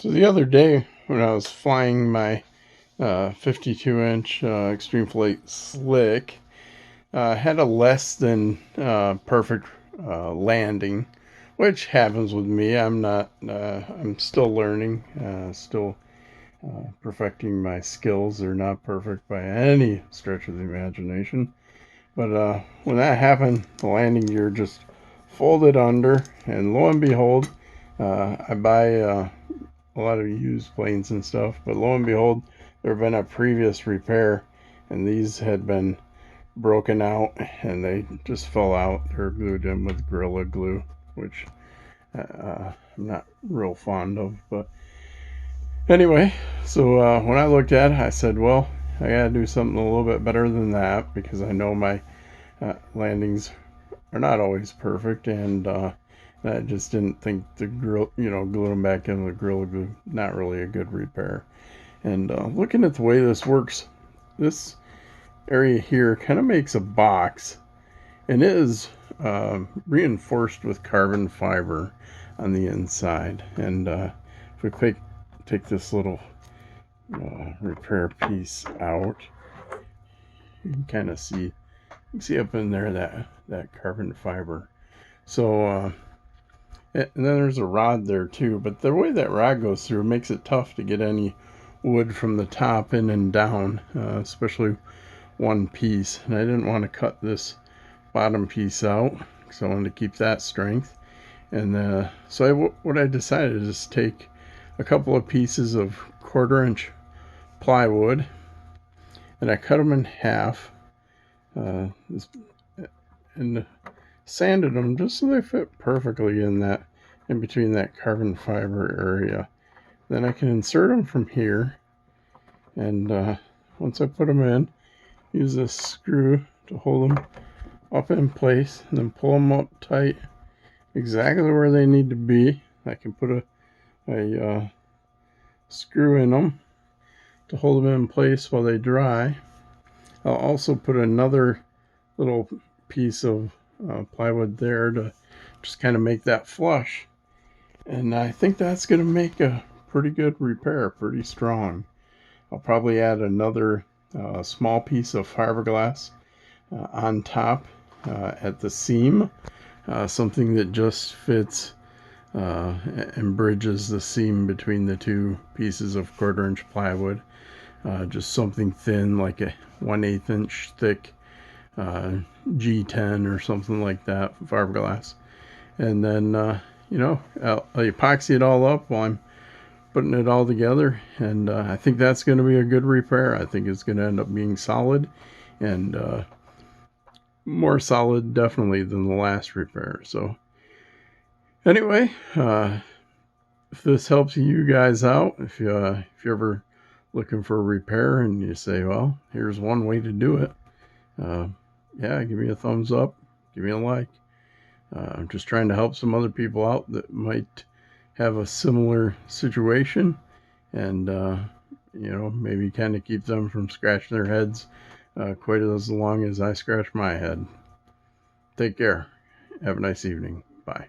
So the other day when I was flying my 52-inch Extreme Flight Slick, had a less than perfect landing, which happens with me. I'm still learning, still perfecting my skills. They're not perfect by any stretch of the imagination. But when that happened, the landing gear just folded under, and lo and behold, I buy a lot of used planes and stuff, but lo and behold, there had been a previous repair, and these had been broken out, and they just fell out. They're glued in with Gorilla Glue, which I'm not real fond of. But anyway, so when I looked at it, I said, well, I gotta do something a little bit better than that because I know my landings are not always perfect, and I just didn't think the grill, gluing them back in with Gorilla Glue, not really a good repair. And looking at the way this works, this area here kind of makes a box, and it is reinforced with carbon fiber on the inside. And if we take this little repair piece out, you can kind of see up in there that carbon fiber. So and then there's a rod there too, but the way that rod goes through makes it tough to get any wood from the top in and down, especially one piece. And I didn't want to cut this bottom piece out because I wanted to keep that strength. And so what I decided is take a couple of pieces of 1/4-inch plywood, and I cut them in half, and sanded them just so they fit perfectly in between that carbon fiber area. Then I can insert them from here, and once I put them in, use this screw to hold them up in place, and then pull them up tight exactly where they need to be. I can put a screw in them to hold them in place while they dry. I'll also put another little piece of plywood there to just kind of make that flush. And I think that's going to make a pretty good repair, pretty strong. I'll probably add another small piece of fiberglass on top at the seam, something that just fits and bridges the seam between the two pieces of 1/4-inch plywood. Just something thin, like a 1/8 inch thick G10 or something like that, fiberglass. And then I'll epoxy it all up while I'm putting it all together, and I think that's going to be a good repair. I think it's going to end up being solid, and more solid definitely than the last repair. So anyway, if this helps you guys out, if you're ever looking for a repair and you say, well, here's one way to do it, yeah, give me a thumbs up, give me a like. I'm just trying to help some other people out that might have a similar situation, and maybe kind of keep them from scratching their heads quite as long as I scratch my head. Take care. Have a nice evening. Bye.